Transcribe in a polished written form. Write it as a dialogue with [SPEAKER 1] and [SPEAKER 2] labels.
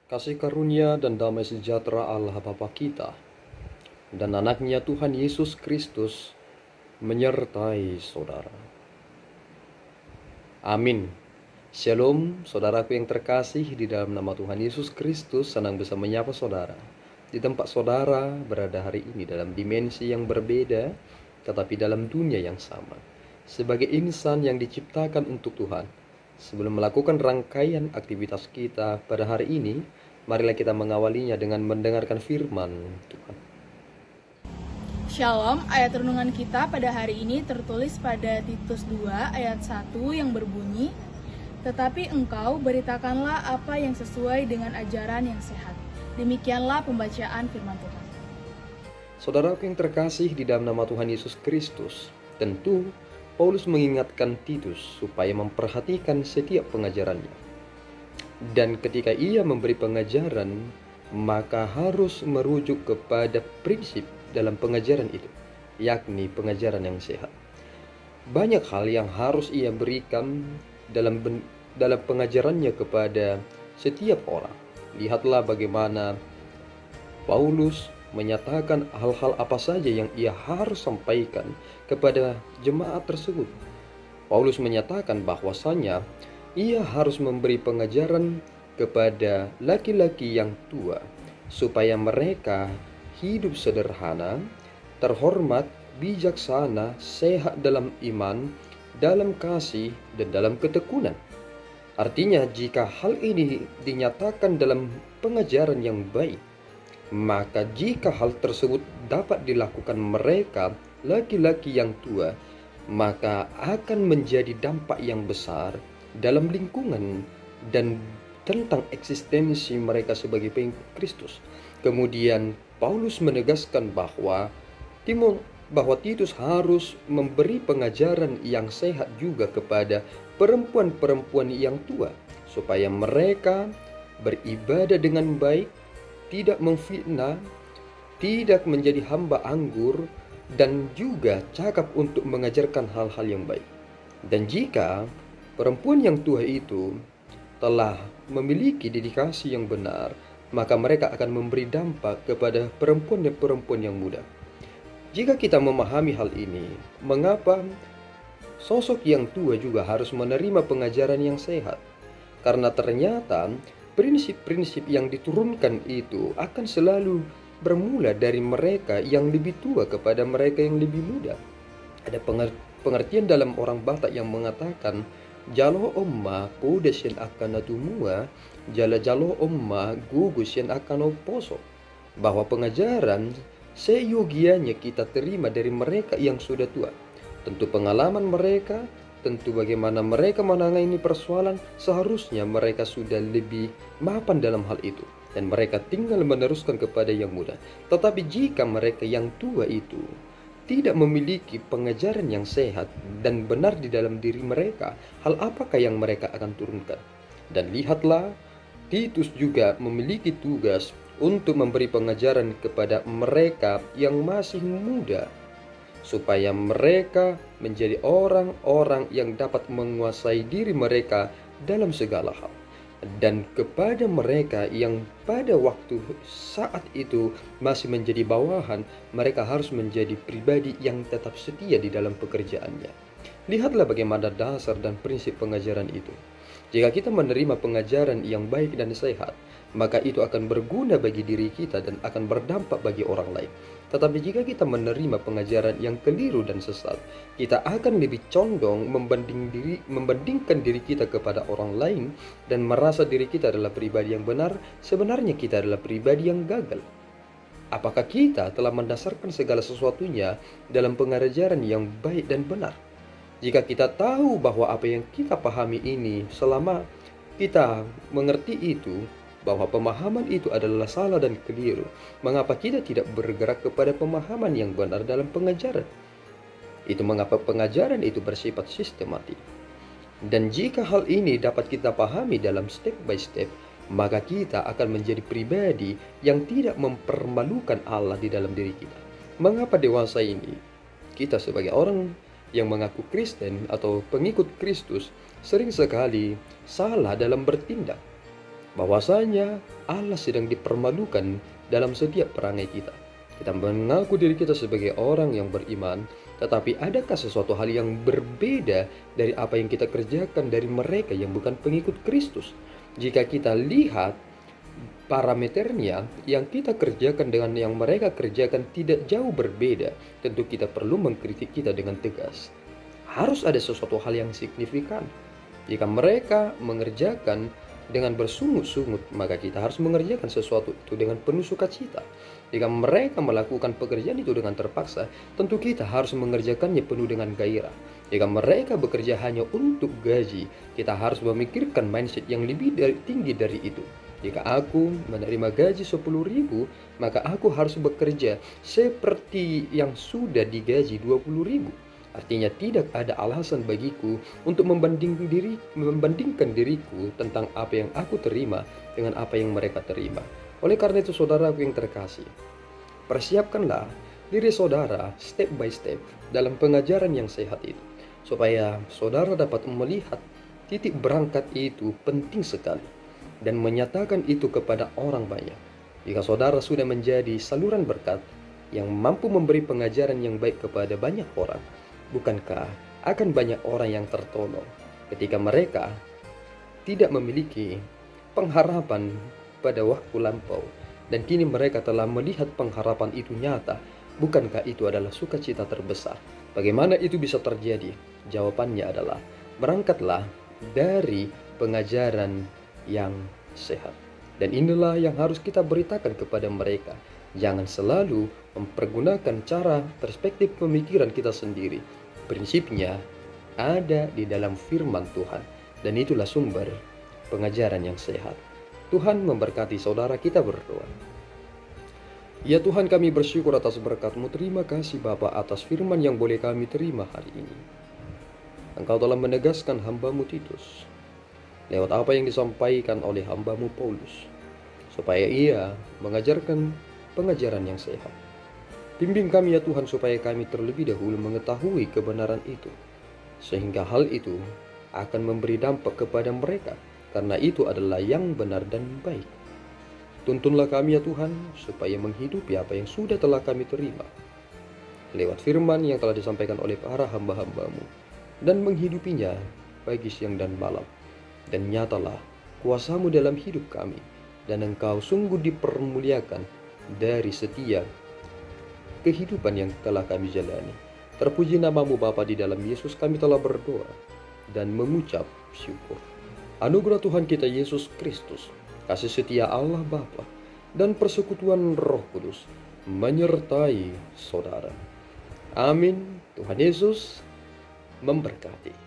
[SPEAKER 1] Kasih karunia dan damai sejahtera Allah Bapa kita dan anaknya Tuhan Yesus Kristus menyertai saudara. Amin. Shalom, saudaraku yang terkasih di dalam nama Tuhan Yesus Kristus. Senang bisa menyapa saudara di tempat saudara berada hari ini dalam dimensi yang berbeda, tetapi dalam dunia yang sama. Sebagai insan yang diciptakan untuk Tuhan, sebelum melakukan rangkaian aktivitas kita pada hari ini, marilah kita mengawalinya dengan mendengarkan firman Tuhan.
[SPEAKER 2] Shalom, ayat renungan kita pada hari ini tertulis pada Titus 2 ayat 1 yang berbunyi, "Tetapi engkau beritakanlah apa yang sesuai dengan ajaran yang sehat." Demikianlah pembacaan firman Tuhan.
[SPEAKER 1] Saudaraku yang terkasih di dalam nama Tuhan Yesus Kristus, tentu Paulus mengingatkan Titus supaya memperhatikan setiap pengajarannya. Dan ketika ia memberi pengajaran, maka harus merujuk kepada prinsip dalam pengajaran itu, yakni pengajaran yang sehat. Banyak hal yang harus ia berikan dalam pengajarannya kepada setiap orang. Lihatlah bagaimana Paulus menyatakan hal-hal apa saja yang ia harus sampaikan kepada jemaat tersebut. Paulus menyatakan bahwasanya ia harus memberi pengajaran kepada laki-laki yang tua supaya mereka hidup sederhana, terhormat, bijaksana, sehat dalam iman, dalam kasih, dan dalam ketekunan. Artinya, jika hal ini dinyatakan dalam pengajaran yang baik, maka jika hal tersebut dapat dilakukan mereka, laki-laki yang tua, maka akan menjadi dampak yang besar dalam lingkungan dan tentang eksistensi mereka sebagai pengikut Kristus. Kemudian Paulus menegaskan bahwa Titus harus memberi pengajaran yang sehat juga kepada perempuan-perempuan yang tua, supaya mereka beribadah dengan baik, tidak memfitnah, tidak menjadi hamba anggur, dan juga cakap untuk mengajarkan hal-hal yang baik. Dan jika perempuan yang tua itu telah memiliki dedikasi yang benar, maka mereka akan memberi dampak kepada perempuan dan perempuan yang muda. Jika kita memahami hal ini, mengapa sosok yang tua juga harus menerima pengajaran yang sehat? Karena ternyata prinsip-prinsip yang diturunkan itu akan selalu bermula dari mereka yang lebih tua kepada mereka yang lebih muda. Ada pengertian dalam orang Batak yang mengatakan, "Jalo omma kudes yang akan natumua, jalo omma gugus yang akan oposo." Bahwa pengajaran seyogianya kita terima dari mereka yang sudah tua. Tentu pengalaman mereka, tentu bagaimana mereka menangani persoalan, seharusnya mereka sudah lebih mapan dalam hal itu, dan mereka tinggal meneruskan kepada yang muda. Tetapi jika mereka yang tua itu tidak memiliki pengajaran yang sehat dan benar di dalam diri mereka, hal apakah yang mereka akan turunkan? Dan lihatlah, Titus juga memiliki tugas untuk memberi pengajaran kepada mereka yang masih muda, supaya mereka menjadi orang-orang yang dapat menguasai diri mereka dalam segala hal. Dan kepada mereka yang pada waktu saat itu masih menjadi bawahan, mereka harus menjadi pribadi yang tetap setia di dalam pekerjaannya. Lihatlah bagaimana dasar dan prinsip pengajaran itu. Jika kita menerima pengajaran yang baik dan sehat, maka itu akan berguna bagi diri kita dan akan berdampak bagi orang lain. Tetapi jika kita menerima pengajaran yang keliru dan sesat, kita akan lebih condong membandingkan diri kita kepada orang lain dan merasa diri kita adalah pribadi yang benar, sebenarnya kita adalah pribadi yang gagal. Apakah kita telah mendasarkan segala sesuatunya dalam pengajaran yang baik dan benar? Jika kita tahu bahwa apa yang kita pahami ini, selama kita mengerti itu, bahwa pemahaman itu adalah salah dan keliru, mengapa kita tidak bergerak kepada pemahaman yang benar dalam pengajaran? Itu mengapa pengajaran itu bersifat sistematik. Dan jika hal ini dapat kita pahami dalam step by step, maka kita akan menjadi pribadi yang tidak mempermalukan Allah di dalam diri kita. Mengapa dewasa ini, kita sebagai orang yang mengaku Kristen atau pengikut Kristus sering sekali salah dalam bertindak. bahwasanya Allah sedang dipermalukan dalam setiap perangai kita. Kita mengaku diri kita sebagai orang yang beriman, tetapi adakah sesuatu hal yang berbeda dari apa yang kita kerjakan dari mereka yang bukan pengikut Kristus? Jika kita lihat parameternya, yang kita kerjakan dengan yang mereka kerjakan tidak jauh berbeda, tentu kita perlu mengkritik kita dengan tegas. Harus ada sesuatu hal yang signifikan. Jika mereka mengerjakan dengan bersungut-sungut, maka kita harus mengerjakan sesuatu itu dengan penuh sukacita. Jika mereka melakukan pekerjaan itu dengan terpaksa, tentu kita harus mengerjakannya penuh dengan gairah. Jika mereka bekerja hanya untuk gaji, kita harus memikirkan mindset yang lebih tinggi dari itu. Jika aku menerima gaji 10.000, maka aku harus bekerja seperti yang sudah digaji 20.000. Artinya tidak ada alasan bagiku untuk membandingkan diriku tentang apa yang aku terima dengan apa yang mereka terima. Oleh karena itu, saudaraku yang terkasih, persiapkanlah diri saudara step by step dalam pengajaran yang sehat itu, supaya saudara dapat melihat titik berangkat itu penting sekali dan menyatakan itu kepada orang banyak. Jika saudara sudah menjadi saluran berkat yang mampu memberi pengajaran yang baik kepada banyak orang, bukankah akan banyak orang yang tertolong ketika mereka tidak memiliki pengharapan pada waktu lampau dan kini mereka telah melihat pengharapan itu nyata? Bukankah itu adalah sukacita terbesar? Bagaimana itu bisa terjadi? Jawabannya adalah berangkatlah dari pengajaran yang sehat. Dan inilah yang harus kita beritakan kepada mereka. Jangan selalu mempergunakan cara perspektif pemikiran kita sendiri. Prinsipnya ada di dalam firman Tuhan, dan itulah sumber pengajaran yang sehat. Tuhan memberkati saudara. Kita berdoa. Ya Tuhan, kami bersyukur atas berkat-Mu. Terima kasih Bapa atas firman yang boleh kami terima hari ini. Engkau telah menegaskan hamba-Mu Titus lewat apa yang disampaikan oleh hamba-Mu Paulus, supaya ia mengajarkan pengajaran yang sehat. Bimbing kami ya Tuhan, supaya kami terlebih dahulu mengetahui kebenaran itu, sehingga hal itu akan memberi dampak kepada mereka, karena itu adalah yang benar dan baik. Tuntunlah kami ya Tuhan, supaya menghidupi apa yang sudah telah kami terima lewat firman yang telah disampaikan oleh para hamba-hamba-Mu, dan menghidupinya pagi, siang, dan malam. Dan nyatalah kuasa-Mu dalam hidup kami, dan Engkau sungguh dipermuliakan dari setiap kehidupan yang telah kami jalani. Terpuji nama-Mu Bapa, di dalam Yesus kami telah berdoa dan mengucap syukur. Anugerah Tuhan kita Yesus Kristus, kasih setia Allah Bapa, dan persekutuan Roh Kudus menyertai saudara. Amin. Tuhan Yesus memberkati.